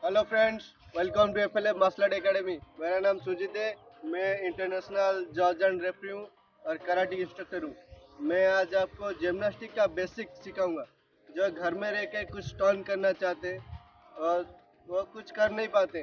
Hello friends, welcome to FLF martial art academy. मेरा नाम सुजीत है। मैं इंटरनेशनल जज एंड रेफरी हूँ और कराटे इंस्ट्रक्टर हूँ। मैं आज आपको जिम्नास्टिक का बेसिक सिखाऊंगा। जो घर में रह के कुछ टर्न करना चाहते हैं और वो कुछ कर नहीं पाते,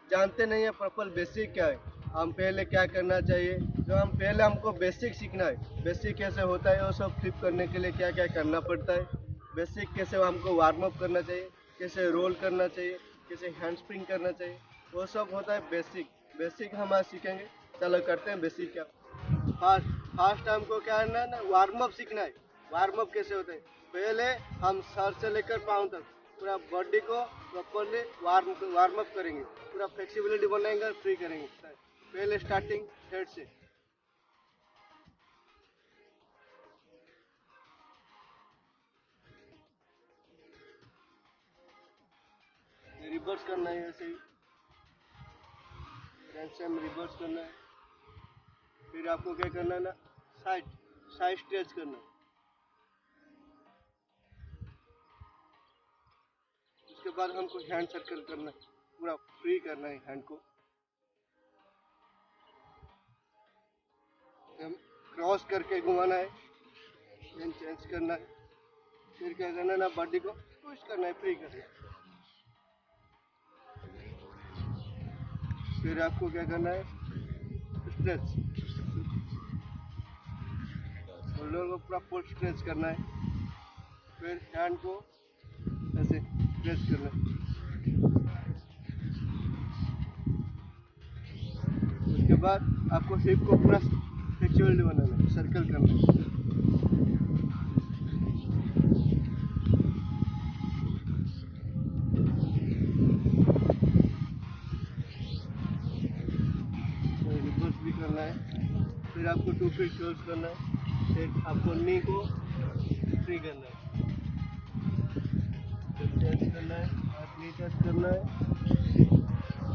जानते नहीं है प्रॉपर बेसिक क्या है, हम पहले क्या करना चाहिए। जो हम पहले हमको बेसिक सीखना है, बेसिक कैसे होता है, वो सब फ्लिप करने के लिए क्या क्या करना पड़ता है, बेसिक कैसे हमको वार्म अप करना चाहिए, कैसे रोल करना चाहिए, कैसे हैंड स्प्रिंग करना चाहिए, वो सब होता है बेसिक। बेसिक हम आज सीखेंगे। चलो करते हैं बेसिक क्या। फास्ट फास्ट हमको क्या करना है ना, वार्म अप सीखना है। वार्म अप कैसे होता है, पहले हम सर से लेकर पाँव तक पूरा बॉडी को प्रॉपरली वार्म अप करेंगे, पूरा फ्लेक्सिबिलिटी बनाएंगे और फ्री करेंगे। पहले स्टार्टिंग हेड से रिवर्स करना है, ऐसे ही फ्रंट से हम रिवर्स करना है। फिर आपको क्या करना है ना, साइड साइड स्ट्रेच करना है। उसके बाद हमको हैंड सर्कल करना है, पूरा फ्री करना है हैंड को। हम क्रॉस करके घुमाना है, हैंड चेंज करना है। फिर क्या करना है ना, बॉडी को पुश करना है, फ्री करना है। फिर आपको क्या करना है, स्ट्रेच, शोल्डर को पूरा फुल स्ट्रेच करना है। फिर हैंड को ऐसे प्रेस करना है। उसके बाद आपको हिप को पूरा फ्लेक्सिबिलिटी बनाना है, सर्कल करना है। रिवर्स भी करना है। फिर आपको 2 फीट क्लोज करना है। फिर आपको नी को फ्री करना है, फिर चेंज करना है, हाथ नी टच करना है,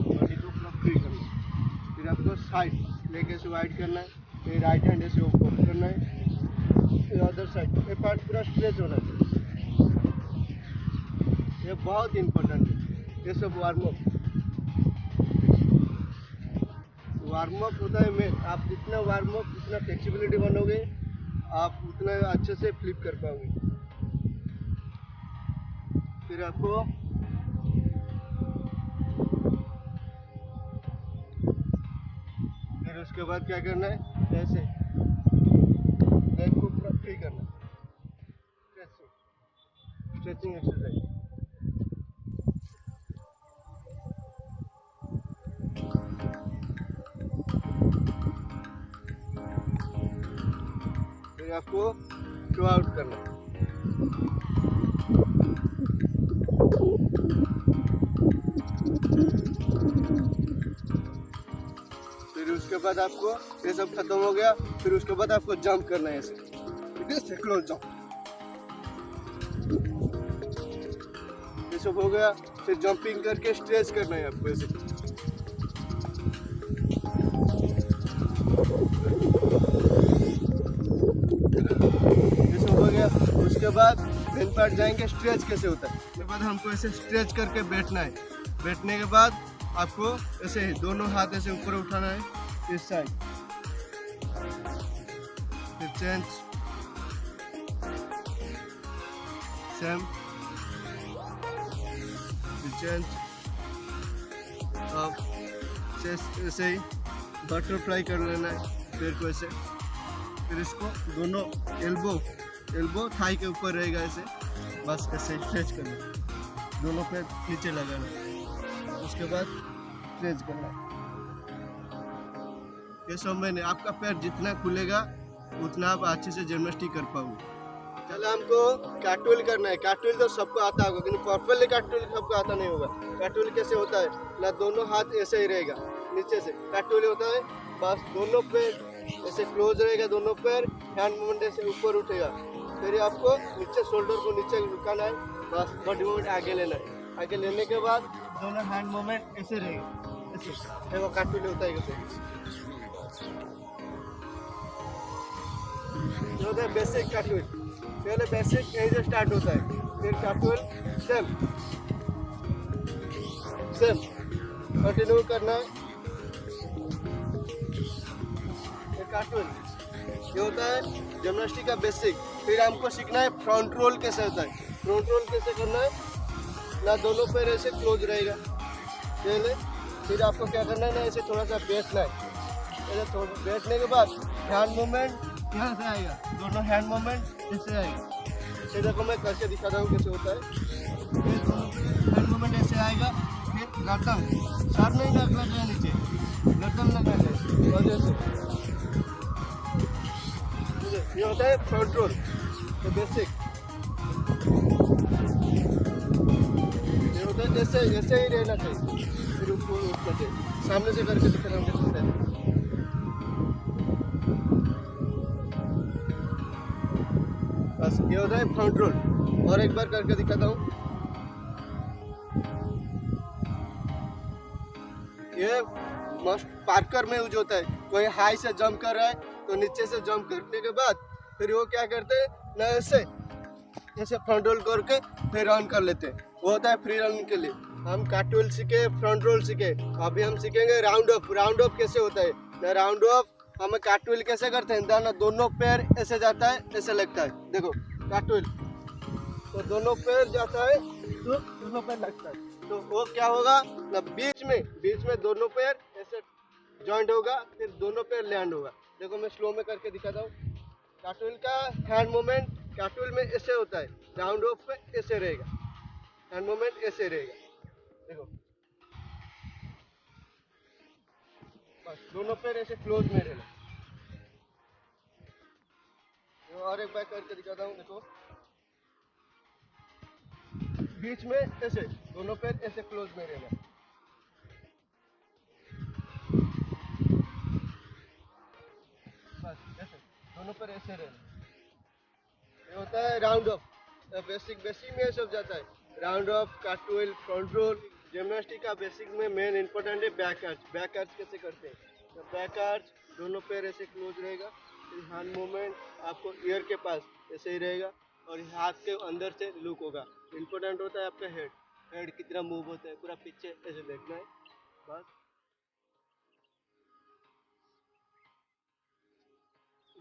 बॉडी को पूरा फ्री करना है। फिर आपको साइड लेके से वाइड करना है। फिर राइट हैंड ऐसे ऊपर करना है। फिर अदर साइड ये पार्ट पूरा स्ट्रेच होना चाहिए। ये बहुत इंपॉर्टेंट है। ये सब वार्म अप होता है मेन। आप जितना वार्म अप, जितना फ्लेक्सिबिलिटी बनोगे, आप उतना अच्छे से फ्लिप कर पाओगे। फिर आपको फिर उसके बाद क्या करना है, ऐसे लेग को पूरा फ्री करना है, स्ट्रेचिंग एक्सरसाइज। फिर आपको थ्रो आउट करना है। फिर उसके बाद आपको ये सब खत्म हो गया। फिर उसके बाद आपको जंप करना है, ऐसे क्लोज जंप। ये सब हो गया। फिर जंपिंग करके स्ट्रेच करना है आपको, ऐसे। ये सब हो गया। उसके बाद मेन पार्ट जाएंगे, स्ट्रेच कैसे होता है। उसके बाद हमको ऐसे स्ट्रेच करके बैठना है। बैठने के बाद आपको ऐसे दोनों हाथ ऐसे ऊपर उठाना है, इस साइड। फिर चेंज, सेम, फिर चेंज, अब ऐसे ही बटरफ्लाई कर लेना है पैर को ऐसे। फिर इसको दोनों एल्बो थाई के ऊपर रहेगा, ऐसे बस ऐसे स्ट्रेच करना, दोनों पैर नीचे लगाना। उसके बाद स्ट्रेच करना। ये सब मैंने, आपका पैर जितना खुलेगा उतना आप अच्छे से जिम्नास्टिक कर पाओगे। चलो हमको कार्टविल करना है। कार्टविल तो सबको आता होगा, लेकिन परफेक्टली कार्टविल सबको आता नहीं होगा। कार्टविल कैसे होता है ना, दोनों हाथ ऐसे ही रहेगा नीचे से। कार्टविल होता है बस दोनों पैर ऐसे क्लोज रहेगा, दोनों पैर, हैंड मूवमेंट ऐसे ऊपर उठेगा। फिर आपको नीचे शोल्डर को नीचे झुकाना है, बस बॉडी मूवमेंट आगे लेना है। आगे लेने के बाद दोनों हैंड मूवमेंट ऐसे रहेगा, ऐसे देखो कार्टविल होता है कैसे। जो होता है बेसिक कार्टविल, पहले बेसिक यहीं से स्टार्ट होता है। फिर कार्टविल सेम, सेम कंटिन्यू करना है। ये कार्टून, ये होता है जिम्नास्टिक का बेसिक। फिर हमको सीखना है फ्रंट रोल कैसे होता है। फ्रंट रोल कैसे करना है, ना दोनों पैर ऐसे क्लोज रहेगा पहले, फिर आपको क्या करना है ना, ऐसे थोड़ा सा बैठना है। ऐसे थोड़ा बैठने के बाद हैंड मूवमेंट यहाँ से आएगा, दोनों हैंड मूवमेंट ऐसे आएगा। ये देखो मैं करके दिखाता हूँ कैसे होता है। फिर दोनों हैंड मूवमेंट ऐसे आएगा, फिर लटम, सर नहीं रखना चाहिए नीचे, लटम लगा है और जैसे ये होता है फ्रंट रोल, तो बेसिक ये होता है जैसे ऐसे ही रहना चाहिए। फिर ऊपर उठना चाहिए, सामने से करके दिखाना हम कैसे होता है। बस ये होता है फ्रंट रोल। और एक बार करके दिखाता हूँ। ये मस्ट पार्कर में यूज होता है। कोई हाई से जंप कर रहा है तो नीचे से जंप करने के बाद फिर वो क्या करते हैं ना, ऐसे फ्रंट रोल करके फिर रन कर लेते हैं। वो होता है फ्री रन के लिए। हम कार्टविल सीखे, फ्रंट रोल सीखे, अभी हम सीखेंगे राउंड ऑफ। राउंड ऑफ कैसे होता है ना, राउंड ऑफ हमें कार्टविल कैसे करते हैं ना, दोनों पैर ऐसे जाता है, ऐसे लगता है। देखो कार्टविल तो दोनों पैर जाता है तो दोनों पैर लगता है, तो वो क्या होगा ना, बीच में दोनों पैर ऐसे जॉइंट होगा, फिर दोनों पैर लैंड होगा। देखो मैं स्लो में करके दिखाता हूँ। कार्टविल का हैंड मूवमेंट कार्टविल में ऐसे होता है, राउंड ऑफ पे ऐसे रहेगा, हैंड मूवमेंट ऐसे रहेगा। देखो बस दोनों पैर ऐसे क्लोज में रहना। और एक बार करके दिखाता हूँ। देखो बीच में ऐसे दोनों पैर ऐसे क्लोज में रहना। बस ऐसे दोनों पैर ऐसे रहना। ये होता है राउंड ऑफ। बेसिक में सब जाता है, round off, cartwheel, front roll. Gymnastic का बेसिक में मेन इंपॉर्टेंट है बैक आर्च। बैक आर्च कैसे करते हैं, तो बैक आर्च दोनों पैर ऐसे क्लोज रहेगा, फिर हैंड मूवमेंट आपको ईयर के पास ऐसे ही रहेगा और हाथ के अंदर से लुक होगा। इंपॉर्टेंट होता है आपका हेड कितना मूव होता है, पूरा पीछे ऐसे देखना है। बस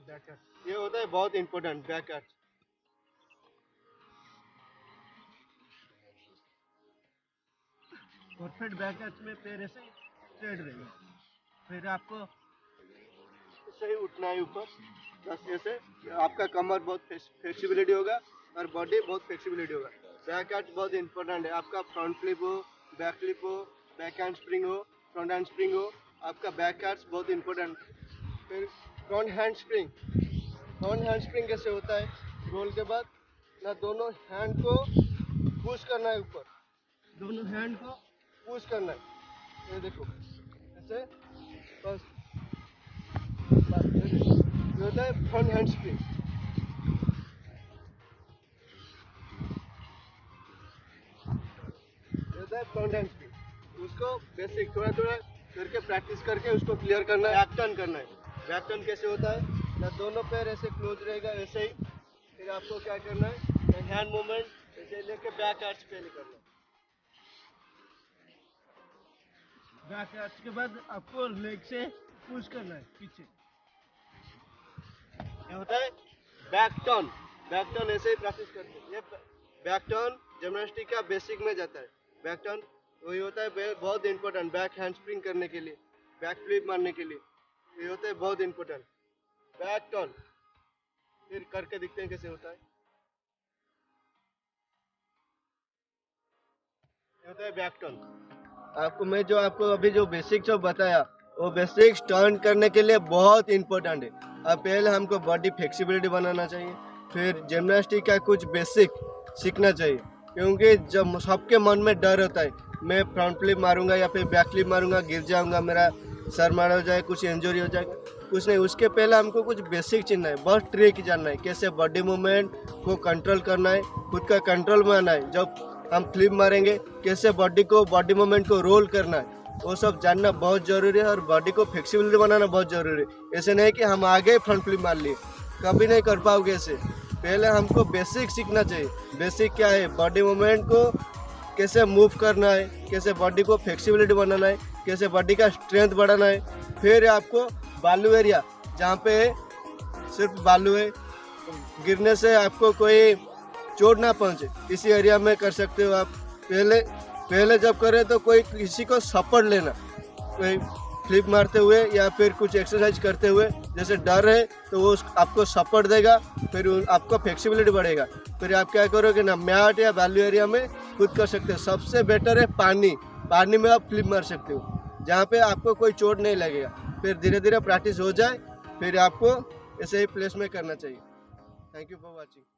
बैक आर्च ये होता है बहुत important, back arch. Perfect back arch में पैर ऐसे स्ट्रेट रहेगा, फिर आपको ऐसे ही उठना है ऊपर। बस ऐसे आपका कमर बहुत फ्लेक्सिबिलिटी होगा और बॉडी बहुत फ्लेक्सिबिलिटी होगा। बैक आर्च बहुत इंपॉर्टेंट है। आपका फ्रंट फ्लिप हो, बैक फ्लिप हो, बैक हैंड स्प्रिंग हो, फ्रंट हैंड स्प्रिंग हो, आपका बैक आर्च बहुत इंपॉर्टेंट। फिर फ्रंट हैंड स्प्रिंग कैसे होता है, रोल के बाद ना दोनों हैंड को पुश करना है ऊपर, दोनों हैंड को पुश करना है। ये देखो ऐसे, बस ये होता है फ्रंट हैंड स्प्रिंग। ये होता है फ्रंट हैंड स्प्रिंग। उसको बेसिक थोड़ा करके प्रैक्टिस करके उसको क्लियर करना है। बैक टर्न करना है। बैक टर्न कैसे होता है ना, दोनों पैर ऐसे क्लोज रहेगा ऐसे ही, फिर आपको क्या करना है, हैंड मूवमेंट ऐसे लेके बैक आर्च पे करना है। बैक आर्च के बाद आपको लेग से पुश करना है पीछे। ये होता है बैक टर्न। बैक टर्न ऐसे ही प्रैक्टिस करते हैं। ये बैक टर्न जिम्नास्टिक का बेसिक में जाता है। बैक टर्न वही होता है बहुत इंपॉर्टेंट, बैक हैंड स्प्रिंग करने के लिए, बैक फ्लिप मारने के लिए। ये होता है बहुत इंपॉर्टेंट बैक टर्न। फिर करके दिखते हैं कैसे होता है। ये होता है बैक टर्न। आपको अभी जो बेसिक जो बताया, वो बेसिक्स टर्न करने के लिए बहुत इंपॉर्टेंट है। अब पहले हमको बॉडी फ्लेक्सिबिलिटी बनाना चाहिए, फिर जिम्नास्टिक का कुछ बेसिक सीखना चाहिए, क्योंकि जब सबके मन में डर होता है, मैं फ्रंट फ्लिप मारूंगा या फिर बैक फ्लिप मारूंगा, गिर जाऊंगा, मेरा सर मार हो जाए, कुछ इंजरी हो जाएगा, कुछ नहीं। उसके पहले हमको कुछ बेसिक चीजना है, बहुत ट्रिक जानना है, कैसे बॉडी मूवमेंट को कंट्रोल करना है, खुद का कंट्रोल में आना है। जब हम फ्लिप मारेंगे कैसे बॉडी मूवमेंट को रोल करना है, वो सब जानना बहुत ज़रूरी है। और बॉडी को फ्लेक्सिबिलिटी बनाना बहुत ज़रूरी है। ऐसे नहीं कि हम आगे फ्रंट फ्लिप मार लिए, कभी नहीं कर पाओगे ऐसे। पहले हमको बेसिक सीखना चाहिए। बेसिक क्या है, बॉडी मूवमेंट को कैसे मूव करना है, कैसे बॉडी को फ्लेक्सिबिलिटी बनाना है, कैसे बॉडी का स्ट्रेंथ बढ़ाना है। फिर आपको बालू एरिया, जहाँ पे सिर्फ बालू है, गिरने से आपको कोई चोट ना पहुँचे, इसी एरिया में कर सकते हो आप। पहले जब करें तो कोई किसी को सपोर्ट लेना, कोई फ्लिप मारते हुए या फिर कुछ एक्सरसाइज करते हुए, जैसे डर है तो वो आपको सपोर्ट देगा, फिर आपको फ्लेक्सिबिलिटी बढ़ेगा। फिर आप क्या करोगे ना, मैट या वैल्यू एरिया में खुद कर सकते हो। सबसे बेटर है पानी में आप फ्लिप मार सकते हो, जहाँ पे आपको कोई चोट नहीं लगेगा। फिर धीरे धीरे प्रैक्टिस हो जाए, फिर आपको ऐसे ही प्लेस में करना चाहिए। Thank you for watching.